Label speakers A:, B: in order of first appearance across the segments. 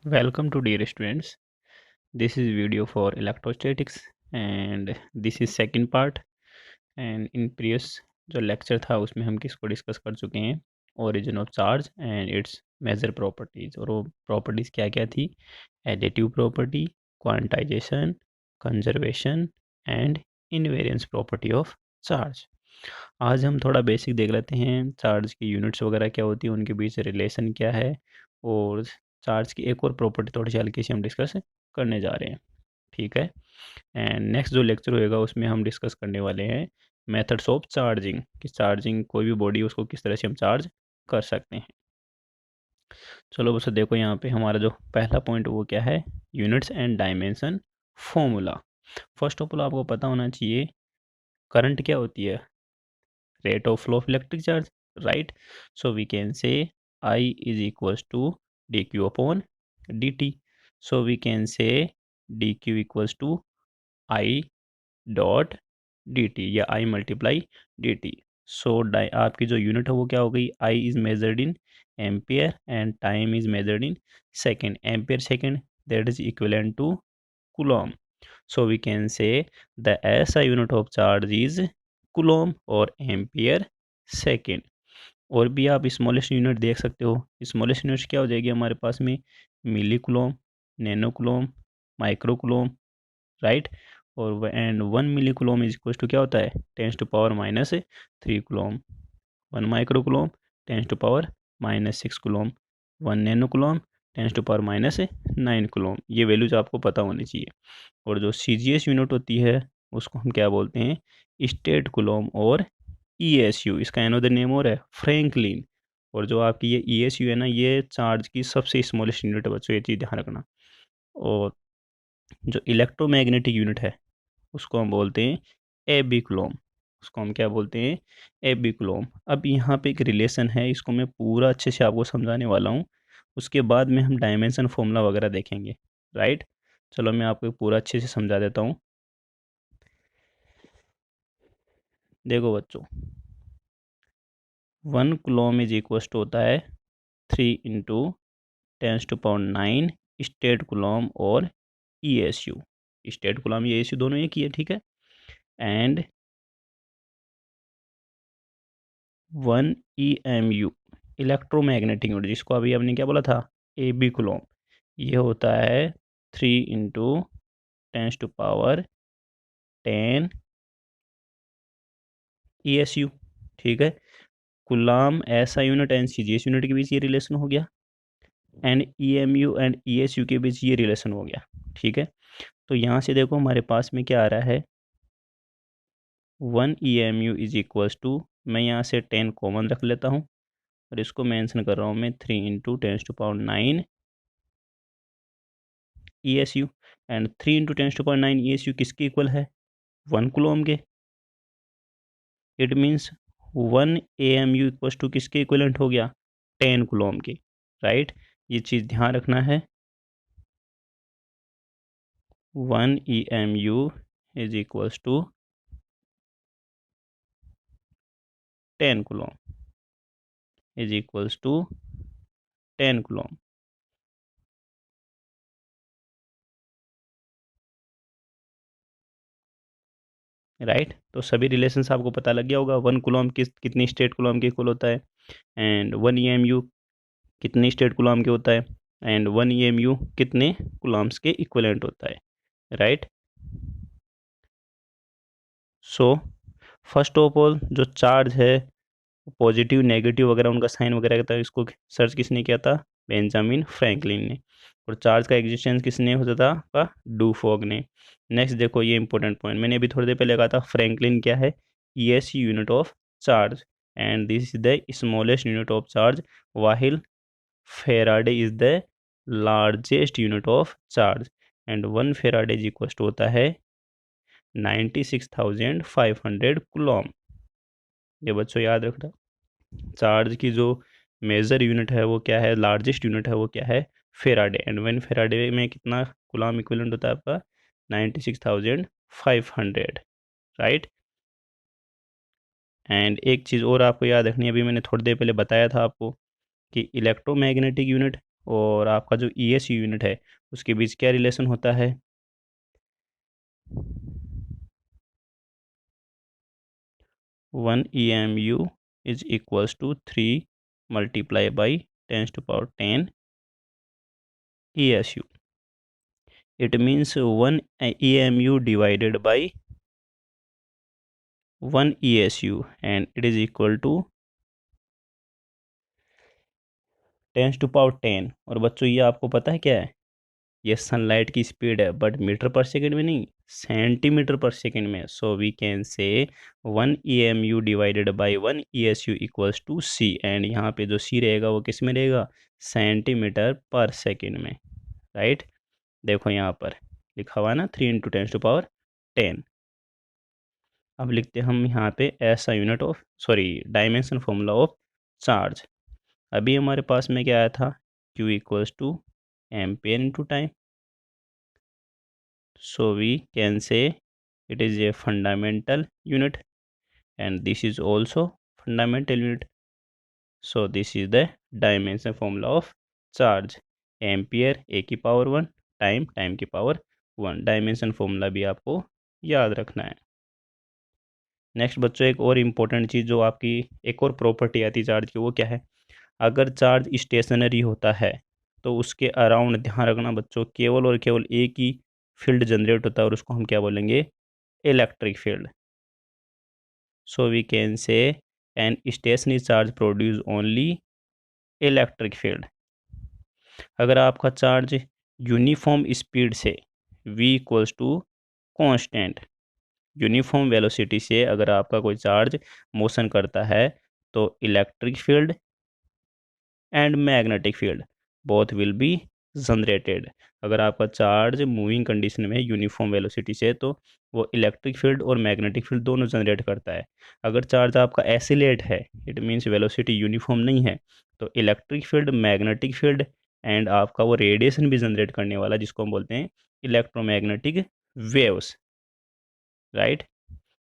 A: Welcome to dear students. This is video for electrostatics and this is second part. And in previous जो lecture था उसमें हम किसको discuss कर चुके हैं, origin of charge and its major properties. और वो प्रॉपर्टीज क्या क्या थी? Additive property, quantization, conservation and invariance property of charge. आज हम थोड़ा बेसिक देख लेते हैं, चार्ज की यूनिट्स वगैरह क्या होती है, उनके बीच रिलेशन क्या है, और चार्ज की एक और प्रॉपर्टी थोड़ी सी हल्की सी हम डिस्कस करने जा रहे हैं। ठीक है। एंड नेक्स्ट जो लेक्चर होएगा उसमें हम डिस्कस करने वाले हैं मेथड्स ऑफ चार्जिंग, कि चार्जिंग कोई भी बॉडी उसको किस तरह से हम चार्ज कर सकते हैं। चलो बस देखो, यहाँ पे हमारा जो पहला पॉइंट वो क्या है, units and dimension formula. First of all आपको पता होना चाहिए करंट क्या होती है, rate of flow of electric charge, right? So we can say I is equals to dq upon dt. So we can say dq equals to I dot dt या I multiply dt. So आपकी जो unit है वो क्या हो गई, I is measured in ampere and time is measured in second, ampere second, that is equivalent to coulomb. So we can say the SI unit of charge is coulomb और ampere second. और भी आप smallest unit देख सकते हो. Smallest unit क्या हो जाएगी हमारे पास में, milli coulomb, nano coulomb, micro coulomb, right. और and 1 milli coulomb is equal to क्या होता है, 10⁻³ coulomb. 1 micro coulomb 10⁻⁻6 coulomb. 1 nano coulomb 10⁻⁻9 coulomb. ये वैल्यूज आपको पता होनी चाहिए. और जो CGS यूनिट होती है उसको हम क्या बोलते हैं, स्टेट कुलोम और ESU. इसका अनदर नेम और है फ्रैंकलिन. और जो आपकी ये ESU है ना, ये चार्ज की सबसे स्मॉलेस्ट यूनिट है बच्चों, ये चीज़ ध्यान रखना. और जो इलेक्ट्रोमैग्नेटिक यूनिट है उसको हम बोलते हैं AB कुलोम. उसको हम क्या बोलते हैं, AB कुलोम. अब यहाँ पे एक रिलेशन है, इसको मैं पूरा अच्छे से आपको समझाने वाला हूँ. उसके बाद में हम डायमेंशन फॉर्मूला वगैरह देखेंगे, राइट. चलो मैं आपको पूरा अच्छे से समझा देता हूँ. देखो बच्चों, 1 कुलोम इज इक्वल टू होता है 3 × 10⁻⁹ स्टेट कुलोम और ESU. स्टेट कुलोम ESU दोनों एक ही है, ठीक है. एंड 1 EMU इलेक्ट्रोमैग्नेटिक यूनिट, जिसको अभी हमने क्या बोला था, AB कुलोम. ये होता है 3 × 10⁻10 ESU, ठीक है. कुलाम ऐसा यूनिट एंड CGS यूनिट के बीच ये रिलेशन हो गया, एंड EMU एंड ESU के बीच ये रिलेशन हो गया, ठीक है. तो यहाँ से देखो हमारे पास में क्या आ रहा है, 1 EMU इज इक्वल्स टू, मैं यहाँ से 10 कॉमन रख लेता हूँ और इसको मेंशन कर रहा हूँ मैं 3 × 10⁻9 ESU. एंड 3 × 10⁻9 ESU किसके इक्वल है, 1 कुलोम के. It means 1 AMU equals to किसके इक्वलेंट हो गया, 10 कुलोम के, राइट. ये चीज़ ध्यान रखना है. 1 EMU is equals to 10 coulomb is equals to 10 coulomb, right. तो सभी रिलेशंस आपको पता लग गया होगा. 1 कुलोम कितनी स्टेट कुलोम के इक्वल होता है, एंड 1 EMU कितने स्टेट कुलोम के होता है, एंड 1 EMU कितने कुलोम्स के इक्वलेंट होता है, right. So first of all जो चार्ज है, पॉजिटिव नेगेटिव वगैरह उनका साइन वगैरह था, इसको सर्च किसने किया था, बेंजामिन फ्रैंकलिन ने. और चार्ज का एग्जिस्टेंस किसने होता था, का डू फॉग ने. नेक्स्ट देखो, ये इंपॉर्टेंट पॉइंट मैंने अभी थोड़ी देर पहले कहा था, फ्रैंकलिन क्या है, ESU unit of charge, and this is the smallest unit of charge, while faraday is the largest unit of charge. And 1 faraday is equal to होता है 96,500 कुलॉम. ये बच्चों याद रखना. चार्ज की जो मेजर यूनिट है वो क्या है, लार्जेस्ट यूनिट है वो क्या है, फेराडे. एंड 1 फेराडे में कितना कुलॉम इक्विवेलेंट होता है आपका, 96,500, राइट. एंड एक चीज़ और आपको याद रखनी है, अभी मैंने थोड़ी देर पहले बताया था आपको कि इलेक्ट्रोमैग्नेटिक यूनिट और आपका जो ESU यूनिट है उसके बीच क्या रिलेशन होता है? 1 EMU is equals to 3 multiplied by 10 to power 10 ESU. It means 1 EMU divided by 1 ESU and it is equal to 10 to power 10। और बच्चों ये आपको पता है क्या है? ये सनलाइट की स्पीड है, बट मीटर पर सेकेंड में नहीं, सेंटीमीटर पर सेकेंड में। So we can say 1 EMU divided by 1 ESU equals to C, and यहाँ पे जो C रहेगा वो किस में रहेगा? सेंटीमीटर पर सेकेंड में, राइट। देखो यहाँ पर लिखा हुआ है ना 3 इंटू 10 अब लिखते हैं हम यहाँ पे ऐसा unit of dimension formula of charge. अभी हमारे पास में क्या आया था? Q equals to ampere into time. So we can say it is a fundamental unit and this is also fundamental unit. So this is the dimension formula of charge, ampere a की power 1, time की power 1। Dimension formula भी आपको याद रखना है। Next बच्चों एक और इम्पोर्टेंट चीज़ जो आपकी एक और प्रॉपर्टी आती है चार्ज की, वो क्या है? अगर चार्ज स्टेशनरी होता है तो उसके अराउंड ध्यान रखना बच्चों, केवल और केवल एक ही फील्ड जनरेट होता है और उसको हम क्या बोलेंगे? Electric field. So we can say an stationary charge produce only electric field. अगर आपका चार्ज यूनिफॉर्म स्पीड से v equals to constant, uniform velocity से अगर आपका कोई चार्ज मोशन करता है तो electric field and magnetic field both will be generated. अगर आपका चार्ज मूविंग कंडीशन में यूनिफॉर्म वेलोसिटी से तो वो इलेक्ट्रिक फील्ड और मैग्नेटिक फील्ड दोनों जनरेट करता है। अगर चार्ज आपका एसिलेट है, इट मीन्स वेलोसिटी यूनिफॉर्म नहीं है, तो electric field, magnetic field and आपका वो रेडिएशन भी जनरेट करने वाला जिसको हम बोलते हैं इलेक्ट्रोमैग्नेटिक वेव्स, राइट।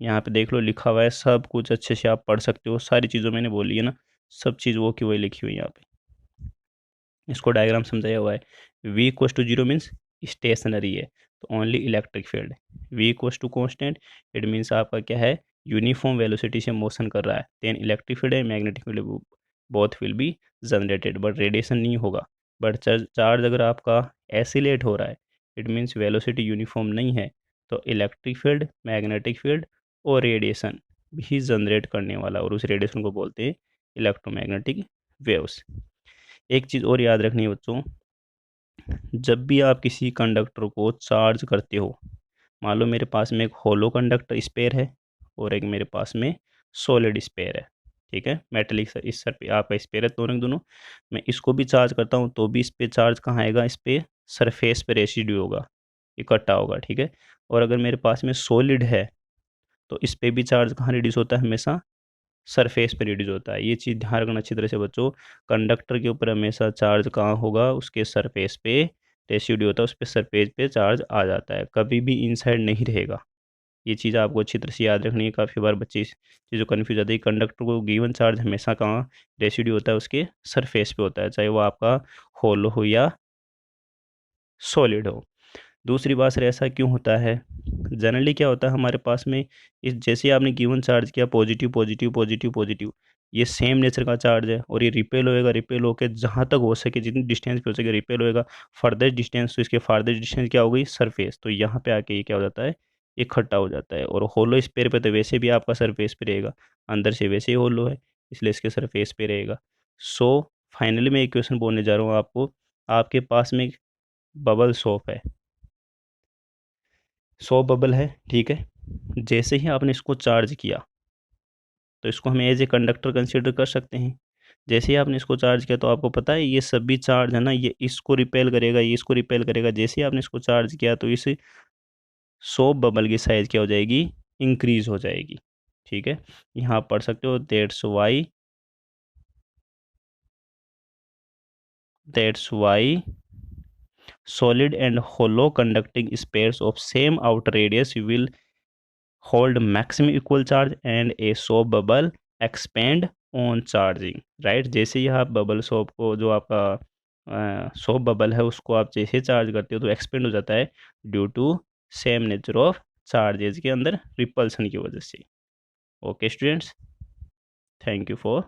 A: यहाँ पे देख लो लिखा हुआ है, सब कुछ अच्छे से आप पढ़ सकते हो, सारी चीज़ों मैंने बोली है ना, सब चीज़ वो की वही लिखी हुई है यहाँ पे। इसको डायग्राम समझाया हुआ है। v equals to zero means stationary है तो only electric field. v equals to constant, it means आपका क्या है? यूनिफॉर्म वेलोसिटी से मोशन कर रहा है, देन इलेक्ट्रिक फील्ड है, magnetic field, both will be generated but radiation नहीं होगा। बट चार्ज अगर आपका एसिलेट हो रहा है, इट मीन्स वेलोसिटी यूनिफॉर्म नहीं है, तो इलेक्ट्रिक फील्ड, मैग्नेटिक फील्ड और रेडिएशन भी जनरेट करने वाला, और उस रेडिएशन को बोलते हैं इलेक्ट्रोमैग्नेटिक वेव्स। एक चीज़ और याद रखनी है बच्चों, जब भी आप किसी कंडक्टर को चार्ज करते हो, मान लो मेरे पास में एक होलो कंडक्टर स्पेयर है और एक मेरे पास में सॉलिड स्पेयर है, ठीक है, मेटेलिक इस सर पे आपका स्पेयर है, दोनों मैं इसको भी चार्ज करता हूँ तो भी इस पे चार्ज कहाँ आएगा? इस पे सरफेस पे रेसिड्यू होगा, इकट्ठा होगा, ठीक है। और अगर मेरे पास में सॉलिड है तो इस पे भी चार्ज कहाँ रिड्यूस होता है? हमेशा सरफेस पे रिड्यूस होता है। ये चीज़ ध्यान रखना अच्छी तरह से बच्चों, कंडक्टर के ऊपर हमेशा चार्ज कहाँ होगा? उसके सरफेस पे रेसिड्यू होता है, उस पर सरफेस पे चार्ज आ जाता है, कभी भी इनसाइड नहीं रहेगा। ये चीज़ आपको अच्छी तरह से याद रखनी है। काफ़ी बार बच्चे इस चीज़ों कन्फ्यूज आते हैं। कंडक्टर को गिवन चार्ज हमेशा कहाँ रेसिड्यू होता है? उसके सरफेस पे होता है, चाहे वो आपका होलो हो या सॉलिड हो। दूसरी बात सर ऐसा क्यों होता है? जनरली क्या होता है हमारे पास में, इस जैसे आपने गिवन चार्ज किया पॉजिटिव पॉजिटिव पॉजिटिव पॉजिटिव, ये सेम नेचर का चार्ज है और ये रिपेल होएगा, रिपेल होकर जहाँ तक हो सके जितनी डिस्टेंस पे हो सके रिपेल होएगा। फर्दर डिस्टेंस, तो इसके फार्दर डिस्टेंस क्या हो गई? सरफेस। तो यहाँ पे आके ये क्या हो जाता है? इकट्ठा हो जाता है। और होलो स्पेयर पे तो वैसे भी आपका सरफेस पे रहेगा, अंदर से वैसे ही होलो है, इसलिए इसके सरफेस पे रहेगा। सो फाइनली मैं एक क्वेश्चन बोलने जा रहा हूँ आपको। आपके पास में बबल सोप है, 100 बबल है, ठीक है। जैसे ही आपने इसको चार्ज किया तो इसको हम एज ए कंडक्टर कंसीडर कर सकते हैं। जैसे ही आपने इसको चार्ज किया तो आपको पता है ये सभी चार्ज है ना, ये इसको रिपेल करेगा, ये इसको रिपेल करेगा। जैसे ही आपने इसको चार्ज किया तो इस 100 बबल की साइज क्या हो जाएगी? इंक्रीज हो जाएगी, ठीक है। यहाँ आप पढ़ सकते हो that's why solid and hollow conducting spares of same outer radius will hold maximum equal charge and a soap bubble expand on charging, right. जैसे ही आप बबल सोप को, जो आपका सोप बबल है उसको आप जैसे चार्ज करते हो तो एक्सपेंड हो जाता है due to same nature of charges के अंदर रिपल्सन की वजह से। Okay students, thank you for